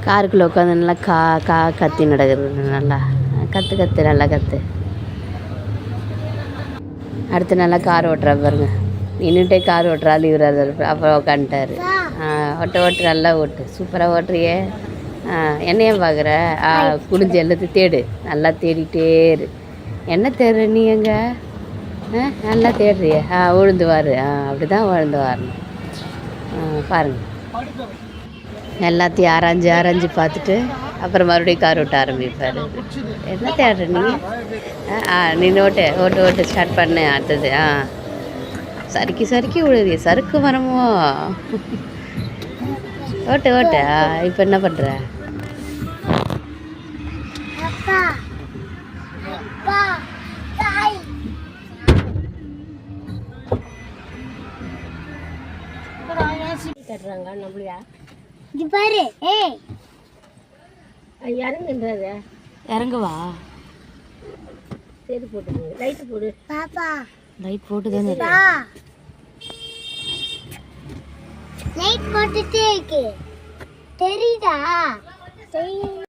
காருக்குள்ளே உட்காந்து நல்லா கா கத்தி நடக்கிறது. நல்லா கற்று நல்லா கற்று. அடுத்து நல்லா கார் ஓட்டுறா பாருங்க. நின்றுட்டே கார் ஓட்டுறாள் இவராது. அப்புறம் உட்காந்துட்டாரு. ஓட்டு நல்லா ஓட்டு. சூப்பராக ஓட்டுறியே. என்னையும் பார்க்குற. குடிஞ்சு எல்லாத்தையும் தேடு. நல்லா தேடிட்டே இரு. என்ன தேடுற நீ எங்கே? நல்லா தேடுறிய. உழுந்து வாரு. அப்படி தான் உழுந்து வரணும். பாருங்கள், எல்லாத்தையும் ஆராய்ஞ்சு பார்த்துட்டு அப்புறம் மறுபடியும் கார் ஓட்ட ஆரம்பிப்பார். என்ன தேடுற நீ? நீ ஓட்டு ஸ்டார்ட் பண்ணு. அடுத்தது சறுக்கி விழுது. சறுக்கு மரமோ. ஓட்டு இப்போ என்ன பண்ணுற? கட்டுறாங்க நம்மளையா? இது பாரு. இறங்குன்றது. இறங்குவா. சரி போட்டு லைட்டு போடு பாப்பா. லைட் போட்டு தானே லைட் போட்டுட்டே இருக்கு. தெரியுதா?